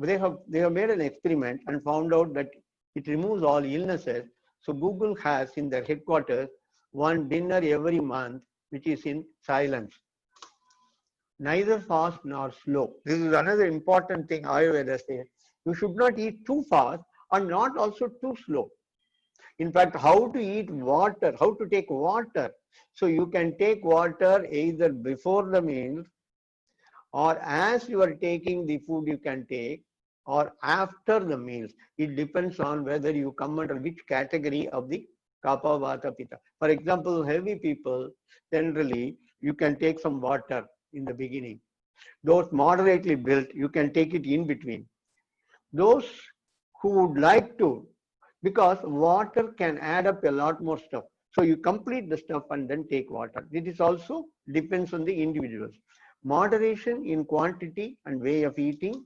they have made an experiment and found out that it removes all illnesses. So Google has in their headquarters one dinner every month, which is in silence. Neither fast nor slow. This is another important thing Ayurveda says. You should not eat too fast and not also too slow. In fact, how to eat water, how to take water. So you can take water either before the meal, or as you are taking the food you can take, or after the meals. It depends on whether you come under which category of the Kapha, Vata, Pitta. For example, heavy people, generally, you can take some water in the beginning. Those moderately built, you can take it in between. Those who would like to, because water can add up a lot more stuff. So you complete the stuff and then take water. It is also depends on the individuals. Moderation in quantity and way of eating.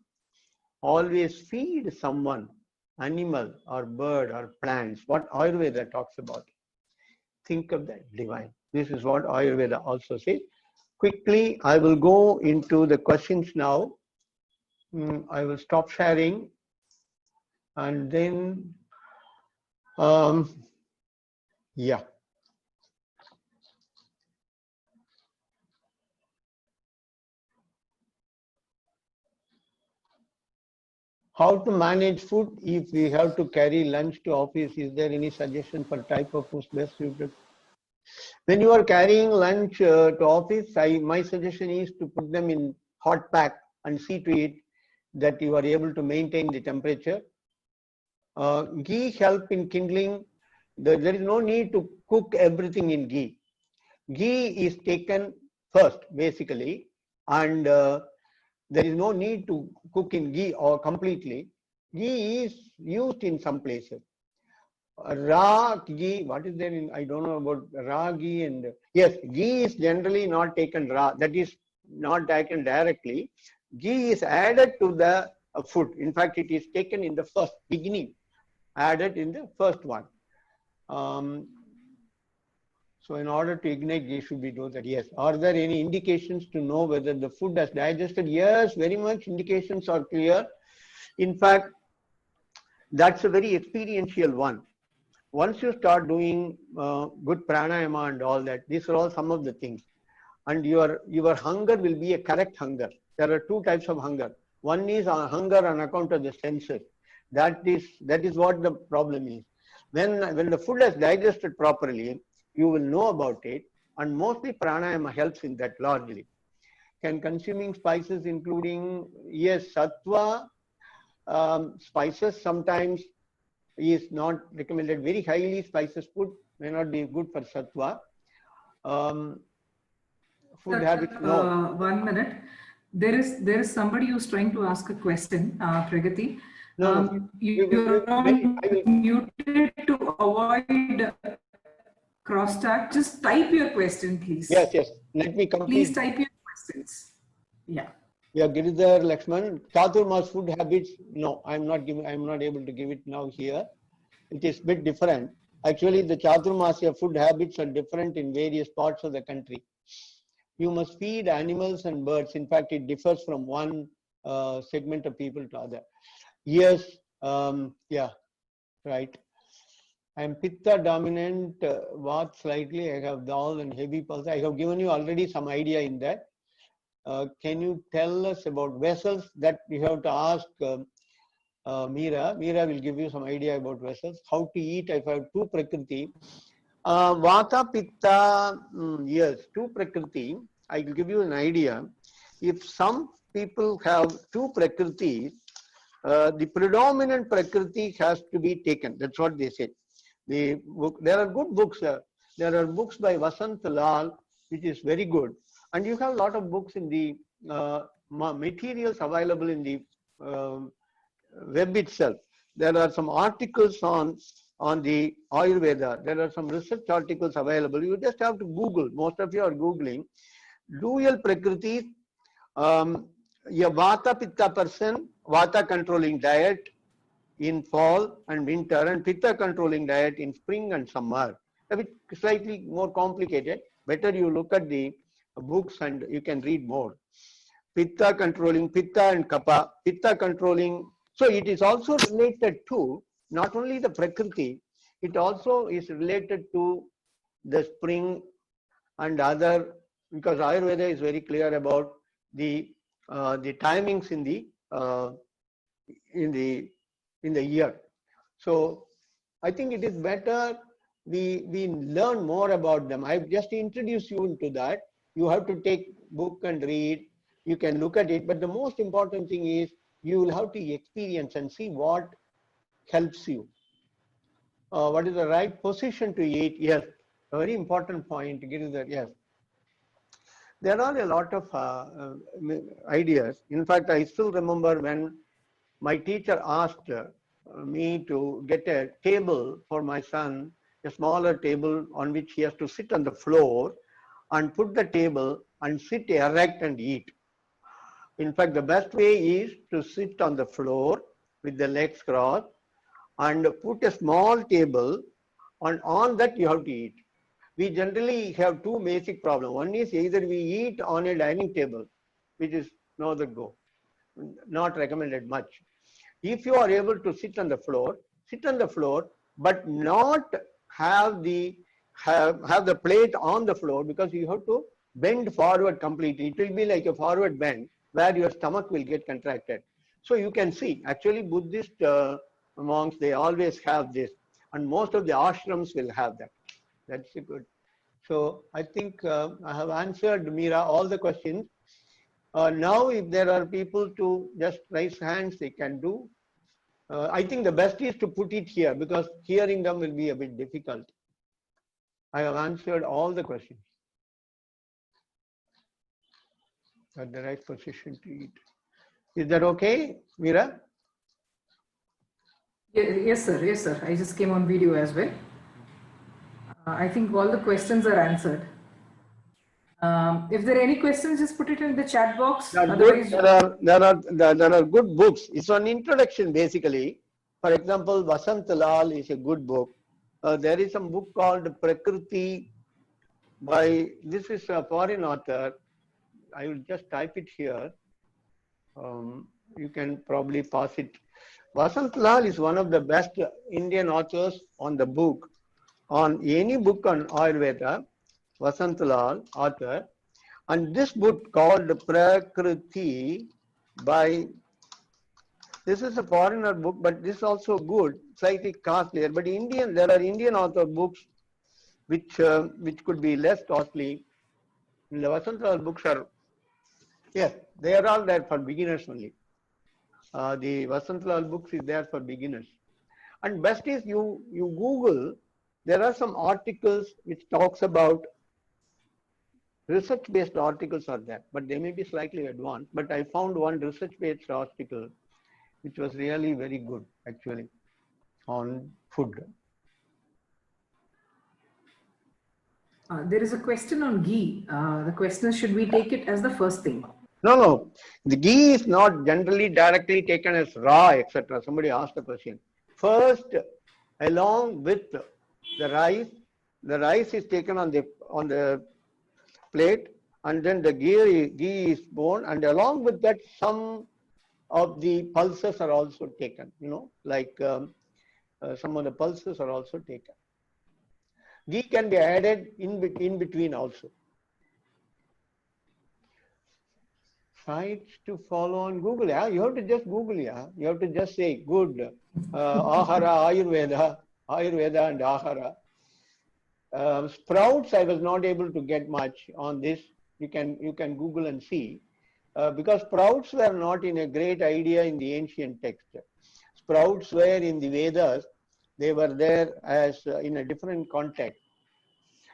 Always feed someone, animal or bird or plants, what Ayurveda talks about. Think of that divine. This is what Ayurveda also says. Quickly, I will go into the questions now. I will stop sharing and then, yeah. How to manage food if we have to carry lunch to office? Is there any suggestion for type of food best suited? When you are carrying lunch to office, my suggestion is to put them in hot pack and see to it that you are able to maintain the temperature. Ghee help in kindling. There is no need to cook everything in ghee. Ghee is taken first, basically, and there is no need to cook in ghee or completely. Ghee is used in some places. Raw ghee, what is there in, I don't know about raw ghee, and yes, ghee is generally not taken raw, that is not taken directly. Ghee is added to the food. In fact, it is taken in the first beginning, added in the first one. So in order to ignite ghee should be done that. Yes. Are there any indications to know whether the food has digested? Yes, very much indications are clear. In fact, that's a very experiential one. Once you start doing good pranayama and all that, these are all some of the things. And your hunger will be a correct hunger. There are two types of hunger. One is hunger on account of the senses. That is what the problem is. When the food has digested properly, you will know about it, and mostly pranayama helps in that largely. Can consuming spices including, yes, sattva, spices sometimes is not recommended. Very highly spices food may not be good for sattva. Food habits, no. 1 minute. There is somebody who's trying to ask a question, Pragati. No. You're on muted to avoid crosstalk. Just type your question, please. Yes. Let me complete. Please type your questions. Yeah. Yeah, Giridhar Lakshman. Chaturmas food habits, no, I'm not able to give it now here. It is a bit different. Actually, the Chaturmasya food habits are different in various parts of the country. You must feed animals and birds. In fact, it differs from one segment of people to other. Yes, yeah, right. I am Pitta dominant, Vata slightly. I have dull and heavy pulse. I have given you already some idea in that. Can you tell us about vessels? That you have to ask Meera. Meera will give you some idea about vessels. How to eat? I have two Prakriti. Vata, Pitta, yes, two Prakriti. I will give you an idea. If some people have two Prakriti, the predominant Prakriti has to be taken. That's what they say. The book, there are good books. There are books by Vasant Lal, which is very good. And you have a lot of books in the materials available in the web itself. There are some articles on the Ayurveda. There are some research articles available. You just have to Google. Most of you are Googling. Dual Prakriti, a Vata Pitta person, Vata controlling diet in fall and winter, and Pitta controlling diet in spring and summer. A bit slightly more complicated. Better you look at the books and you can read more. Pitta controlling Pitta and Kapha. Pitta controlling. So it is also related to not only the Prakriti, it also is related to the spring and other, because Ayurveda is very clear about the timings in the year. So I think it is better we learn more about them. I've just introduced you into that. You have to take book and read. You can look at it, but the most important thing is you will have to experience and see what helps you. What is the right position to eat? Yes, a very important point. Get to that. Yes, there are a lot of ideas. In fact, I still remember when my teacher asked me to get a table for my son, a smaller table on which he has to sit on the floor and put the table and sit erect and eat. In fact, the best way is to sit on the floor with the legs crossed and put a small table, and on that you have to eat. We generally have two basic problems. One is either we eat on a dining table, which is no other go, not recommended much. If you are able to sit on the floor, but not have the plate on the floor, because you have to bend forward completely. It will be like a forward bend where your stomach will get contracted. So you can see, actually Buddhist monks, they always have this, and most of the ashrams will have that. That's good. So I think I have answered, Meera, all the questions. Now if there are people to just raise hands, they can do. I think the best is to put it here, because hearing them will be a bit difficult. I have answered all the questions. At the right position to eat. Is that okay, Meera? Yes, sir. Yes, sir. I just came on video as well. I think all the questions are answered. If there are any questions, just put it in the chat box. Otherwise, there are good books. It's an introduction basically. For example, Vasant Lal is a good book. There is some book called Prakriti by, this is a foreign author. I will just type it here. You can probably pass it. Vasant Lal is one of the best Indian authors on the book, on any book on Ayurveda. Vasant Lal, author. And this book called Prakriti by, this is a foreigner book, but this is also good, slightly costlier. But there are Indian author books which could be less costly. The Vasant Lal books are, yes, they are all there for beginners only. The Vasant Lal books is there for beginners. And best is you Google, there are some articles which talks about, research-based articles are there, but they may be slightly advanced. But I found one research-based article which was really very good, actually, on food. there is a question on ghee. The question is, should we take it as the first thing? No. The ghee is not generally directly taken as raw, etc. Somebody asked the question. First, along with The rice is taken on the plate, and then the ghee is poured, and along with that some of the pulses are also taken, like some of the pulses are also taken. Ghee can be added in between also. Sites to follow on Google. Yeah, you have to just Google. Yeah, you have to just say good Ahara, Ayurveda and Ahara. Sprouts, I was not able to get much on this. You can Google and see, because sprouts were not in a great idea in the ancient text. Sprouts were in the Vedas. They were there as in a different context.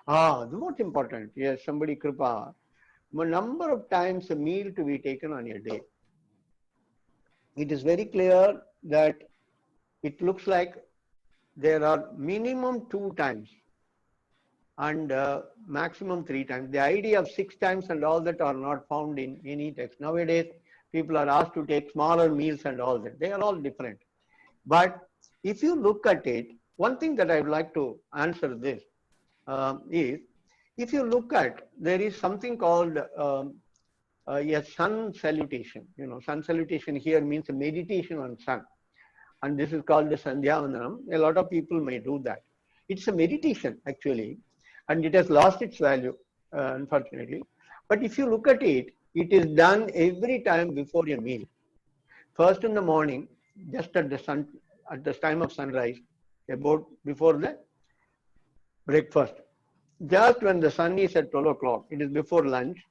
The most important, yes, somebody Kripa, number of times a meal to be taken on a day. It is very clear that it looks like there are minimum 2 times and maximum 3 times. The idea of 6 times and all that are not found in any text. Nowadays, people are asked to take smaller meals and all that. They are all different. But if you look at it, one thing that I would like to answer this is, if you look at, there is something called a sun salutation. Sun salutation here means a meditation on sun. And this is called the Sandhya Vandanam. A lot of people may do that. It's a meditation actually, and it has lost its value, unfortunately. But if you look at it, it is done every time before a meal. First in the morning, just at the time of sunrise, about before the breakfast. Just when the sun is at 12 o'clock, it is before lunch,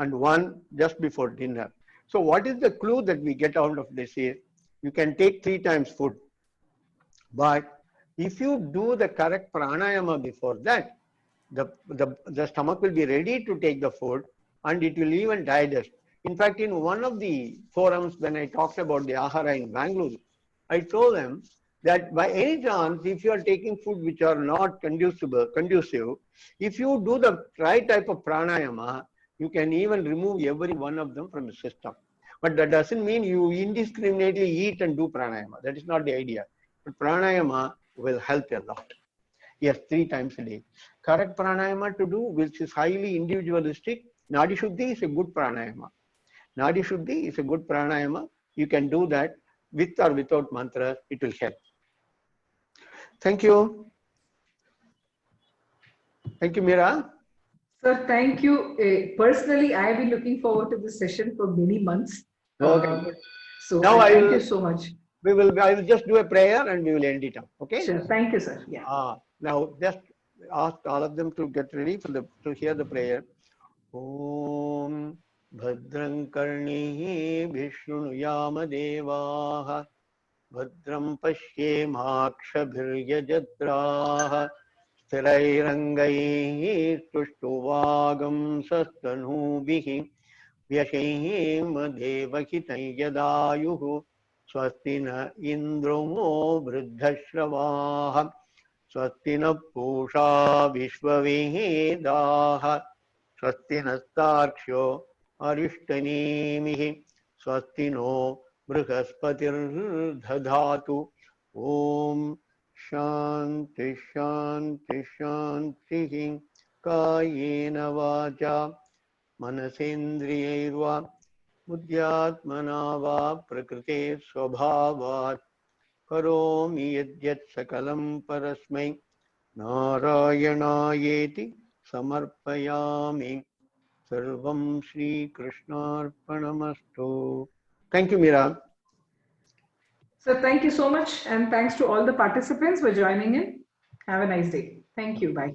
and 1 just before dinner. So what is the clue that we get out of this is, you can take 3 times food. But if you do the correct pranayama before that, the stomach will be ready to take the food, and it will even digest. In fact, in one of the forums when I talked about the Ahara in Bangalore, I told them that by any chance, if you are taking food which are not conducive, if you do the right type of pranayama, you can even remove every one of them from the system. But that doesn't mean you indiscriminately eat and do pranayama. That is not the idea. But pranayama will help a lot. Yes, 3 times a day. Correct pranayama to do, which is highly individualistic. Nadi Shuddhi is a good pranayama. Nadi Shuddhi is a good pranayama. You can do that with or without mantras. It will help. Thank you. Thank you, Meera. Sir, thank you. Personally, I have been looking forward to this session for many months. Okay. So now thank you so much. I will just do a prayer and we will end it up. Okay. Sure. Thank you, sir. Yeah. Now just ask all of them to get ready to hear the prayer. Om Bhadram Karnihi Vishnuyama Devaha Bhadram Pashyemakshabhiryajatraha Sthirairangai Tuštuvagam Sastanubhihi Vyashim Devahitai Yadayuhu Swastina Indromo Vriddhashravaha Swastina Pusha Vishwavedaha Swastinastarksho Arishtanimihi Swastino Brihaspatirdhadhatu Om Shanti Shanti Shanti Kayena Vacha Manasendriyairva Buddhyatmana va Prakrite Swabhavat Karomi Yadyat Sakalam Parasmai Narayanayeti Samarpayami Sarvam Shri Krishnarpanamastu. Thank you, Meera. So thank you so much, and thanks to all the participants for joining in. Have a nice day. Thank you. Bye.